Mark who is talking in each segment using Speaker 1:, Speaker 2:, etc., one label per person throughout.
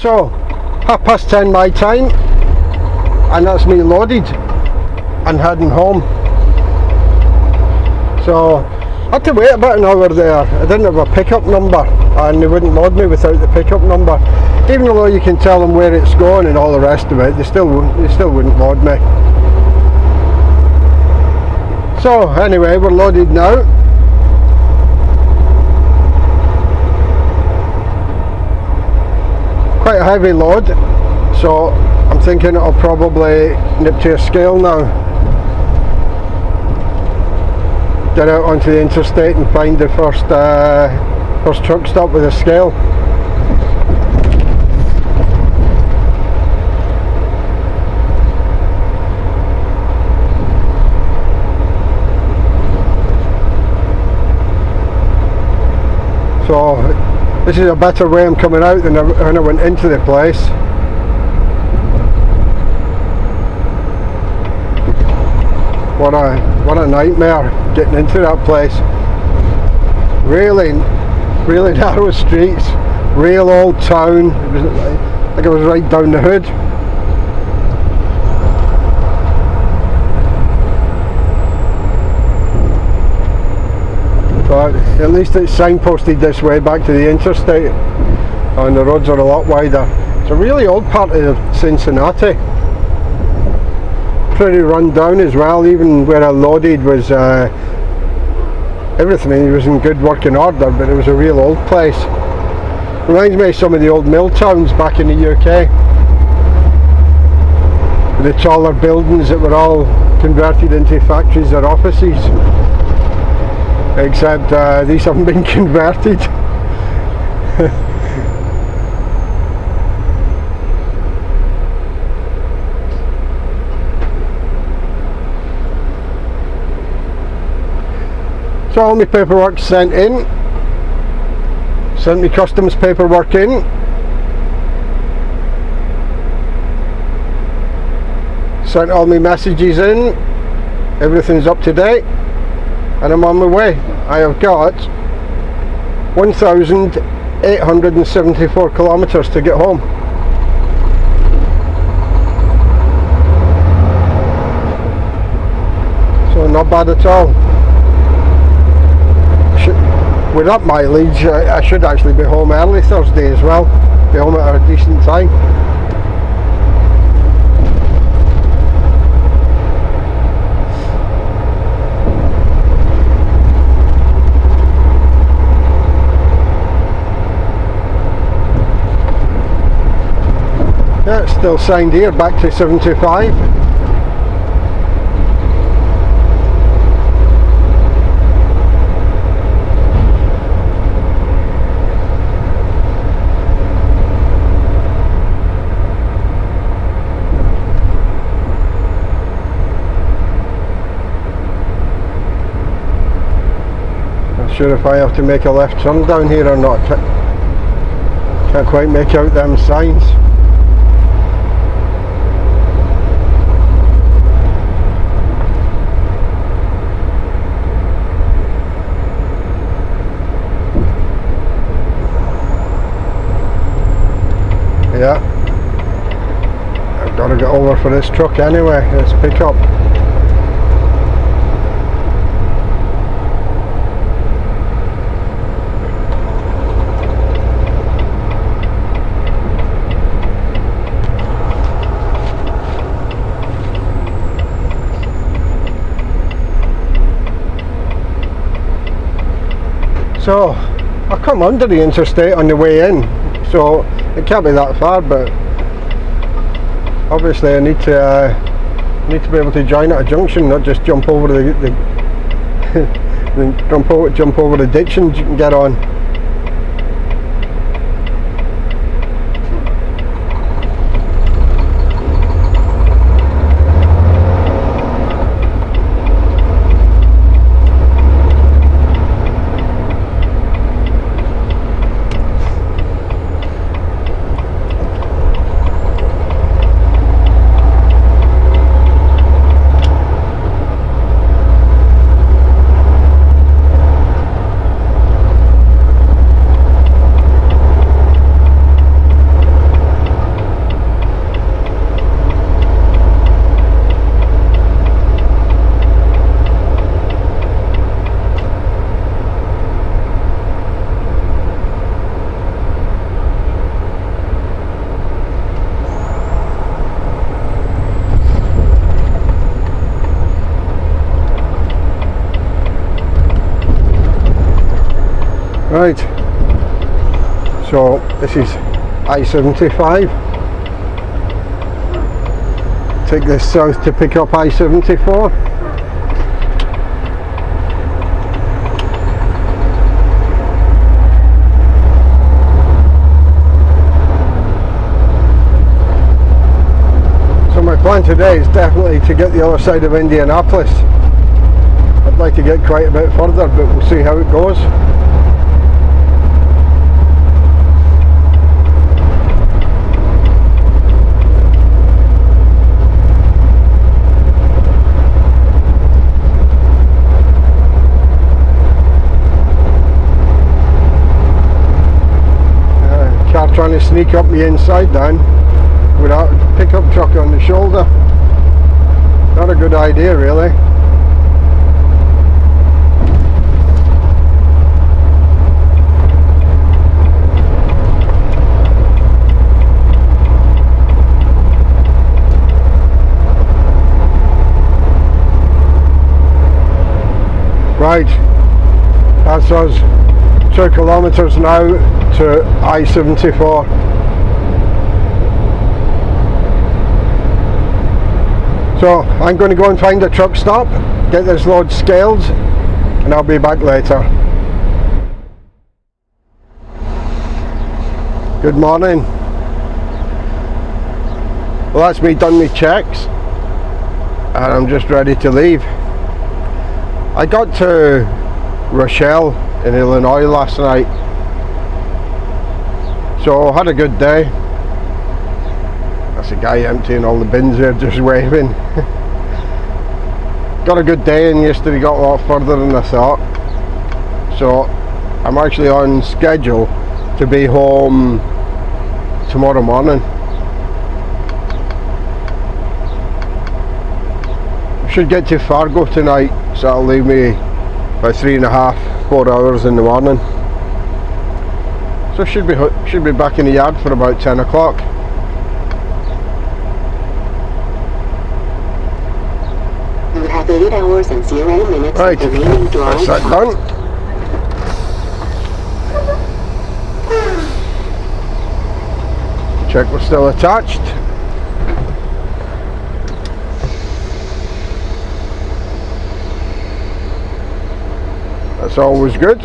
Speaker 1: So 10:30 my time, and that's me loaded and heading home. So I had to wait about an hour there. I didn't have a pickup number, and they wouldn't load me without the pickup number. Even though you can tell them where it's going and all the rest of it, they still wouldn't load me. So anyway, we're loaded now. Quite a heavy load, so I'm thinking I'll probably nip to a scale now. Get out onto the interstate and find the first truck stop with a scale. So this is a better way I'm coming out than when I went into the place. What a nightmare getting into that place. Really narrow streets, real old town. It was like I was right down the hood. But at least it's signposted this way back to the interstate, and the roads are a lot wider. It's a really old part of Cincinnati. Pretty run down as well. Even where I loaded was everything was in good working order, but it was a real old place. Reminds me of some of the old mill towns back in the UK, with the taller buildings that were all converted into factories or offices, except these haven't been converted. So all my paperwork sent in, sent me customs paperwork in, sent all my messages in, everything's up to date, and I'm on my way. I have got 1,874 kilometers to get home. So not bad at all. With that mileage, I should actually be home early Thursday as well. Be home at a decent time. Yeah, it's still signed here, back to 75. Sure if I have to make a left turn down here or not. Can't quite make out them signs. Yeah, I've got to get over for this truck anyway, this pickup. So I'll come under the interstate on the way in, so it can't be that far, but obviously I need to be able to join at a junction, not just jump over the jump over the ditch and get on. Right, so this is I-75. Take this south to pick up I-74. So my plan today is definitely to get the other side of Indianapolis. I'd like to get quite a bit further, but we'll see how it goes. Car trying to sneak up the inside down without a pickup truck on the shoulder. Not a good idea, really. Right, that's us 2 kilometres now to I-74. So I'm going to go and find a truck stop, get this load scaled, and I'll be back later. Good morning. Well, that's me done my checks and I'm just ready to leave. I got to Rochelle in Illinois last night, so had a good day. That's a guy emptying all the bins there, just waving. Got a good day, and yesterday got a lot further than I thought, so I'm actually on schedule to be home tomorrow morning. I should get to Fargo tonight, so that'll leave me about 3.5–4 hours in the morning. So should be back in the yard for about 10 o'clock.
Speaker 2: You have 8 hours and 0 minutes
Speaker 1: right,
Speaker 2: remaining drive.
Speaker 1: that's that done. Check we're still attached. That's always good.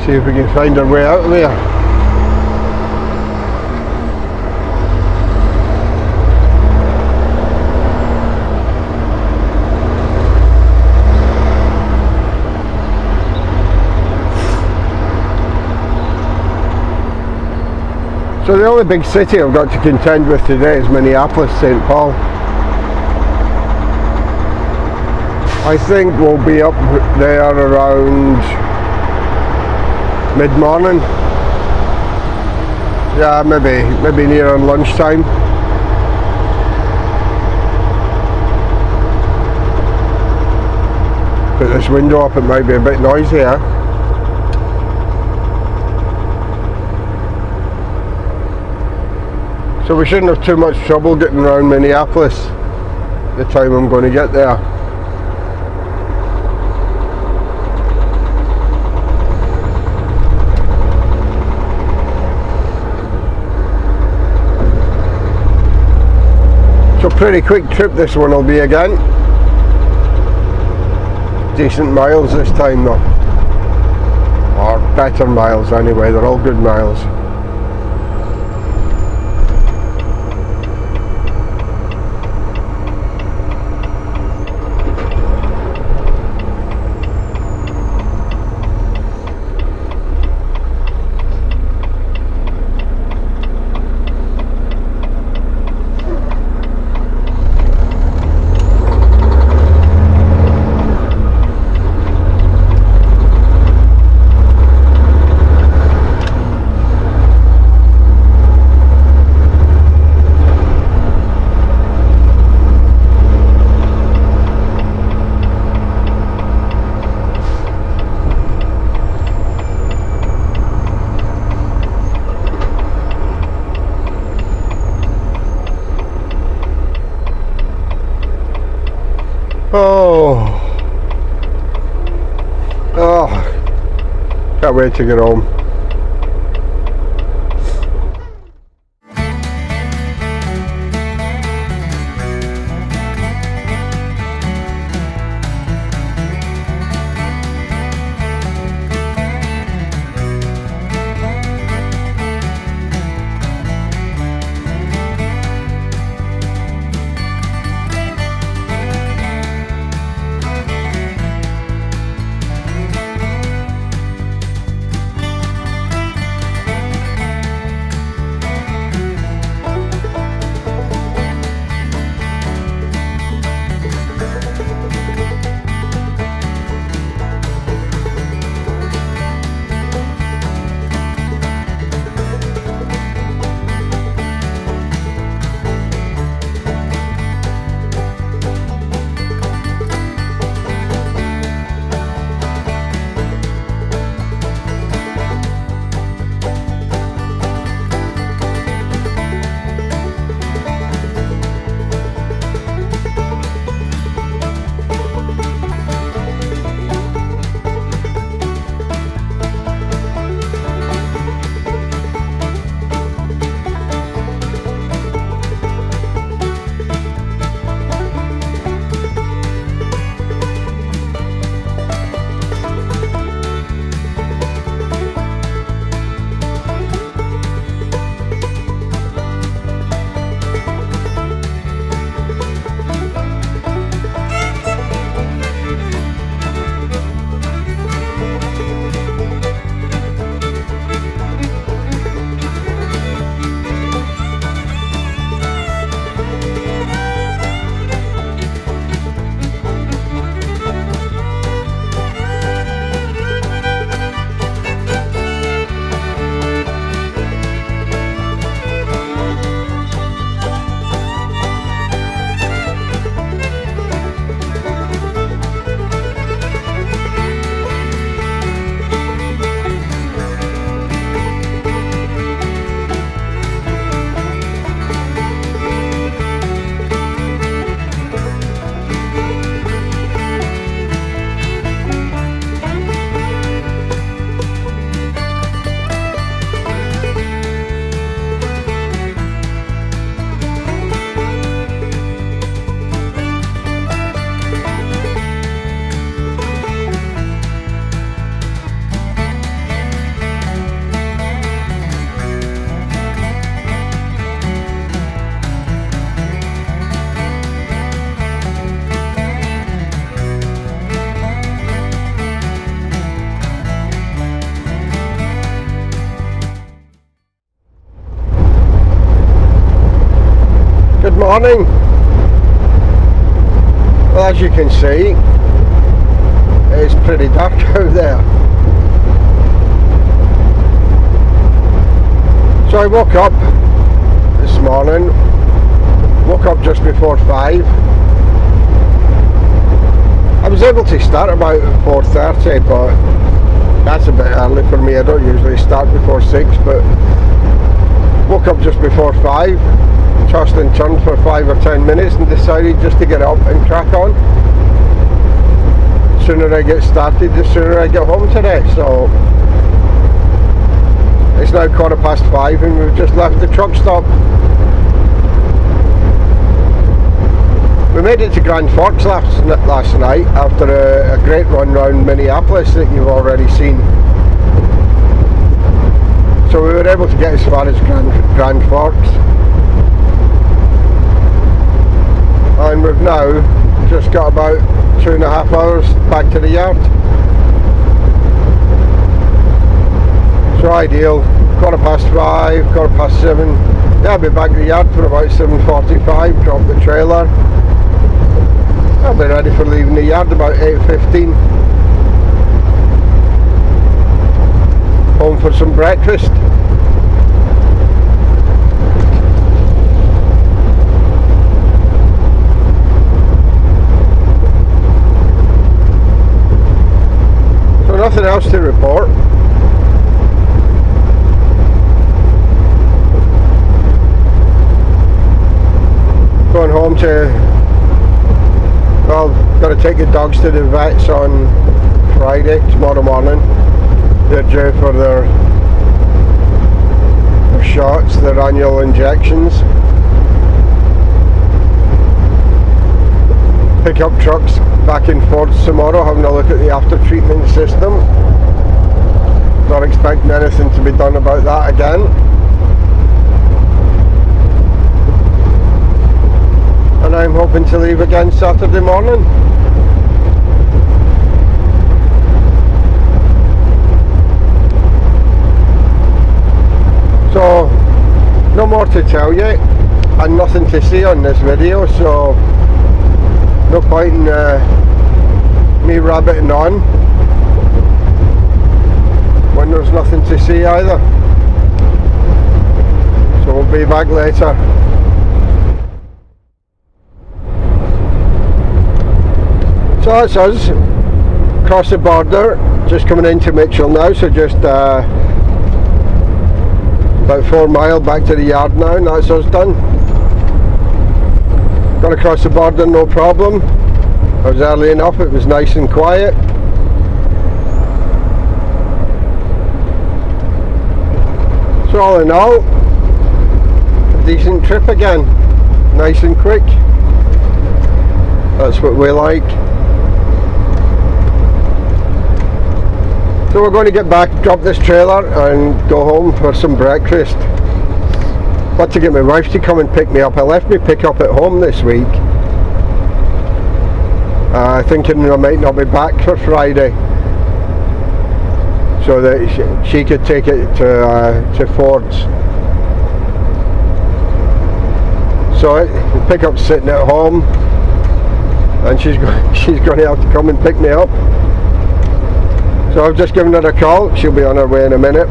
Speaker 1: See if we can find our way out of there. So the only big city I've got to contend with today is Minneapolis, St. Paul. I think we'll be up there around mid-morning. Yeah, maybe near on lunchtime. Put this window up, it might be a bit noisy, eh? So we shouldn't have too much trouble getting around Minneapolis the time I'm going to get there. So pretty quick trip this one will be again. Decent miles this time though. Or better miles anyway, they're all good miles. Oh. Oh. Can't wait to get home. Good morning. Well, as you can see, it's pretty dark out there. So I woke up this morning, woke up just before 5. I was able to start about 4:30, but that's a bit early for me. I don't usually start before 6, but woke up just before 5. Tossed and turned for 5 or 10 minutes and decided just to get up and crack on. The sooner I get started, the sooner I get home today. So it's now 5:15 and we've just left the truck stop. We made it to Grand Forks last night after a great run round Minneapolis that you've already seen. So we were able to get as far as Grand Forks. And we've now just got about 2.5 hours back to the yard. So ideal, 5:15, 7:15. Yeah, I'll be back to the yard for about 7:45, drop the trailer. I'll be ready for leaving the yard about 8:15. Home for some breakfast. Nothing else to report. Going home to, well, Got to take the dogs to the vets on Friday, tomorrow morning. They're due for their shots, their annual injections. Pick up trucks back and forth tomorrow, having a look at the after treatment system. Not expecting anything to be done about that again. And I'm hoping to leave again Saturday morning. So, no more to tell you, and nothing to see on this video, so no point in me rabbiting on when there's nothing to see either. So we'll be back later. So that's us, across the border, just coming into Mitchell now, so just about 4 miles back to the yard now, and that's us done. Got across the border no problem. I was early enough, it was nice and quiet. So all in all, a decent trip again, nice and quick. That's what we like. So we're going to get back, drop this trailer and go home for some breakfast. Got to get my wife to come and pick me up. I left my pickup at home this week, thinking I might not be back for Friday, so that she could take it to Ford's. So the pickup's sitting at home, and she's going to have to come and pick me up. So I've just given her a call. She'll be on her way in a minute.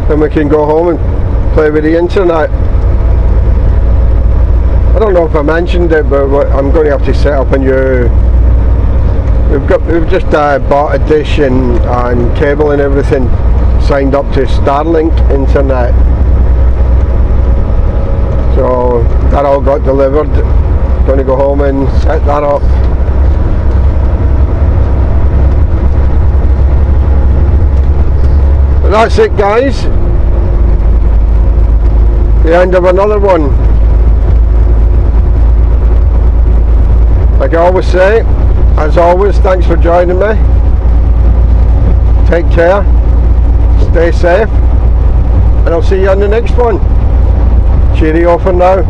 Speaker 1: Then we can go home and play with the internet. I don't know if I mentioned it, but I'm going to have to set up a new. We've just bought a dish and cable and everything, signed up to Starlink internet. So that all got delivered. Going to go home and set that up. But that's it, guys. The end of another one. Like I always say, as always, thanks for joining me. Take care, stay safe, and I'll see you on the next one. Cheerio for now.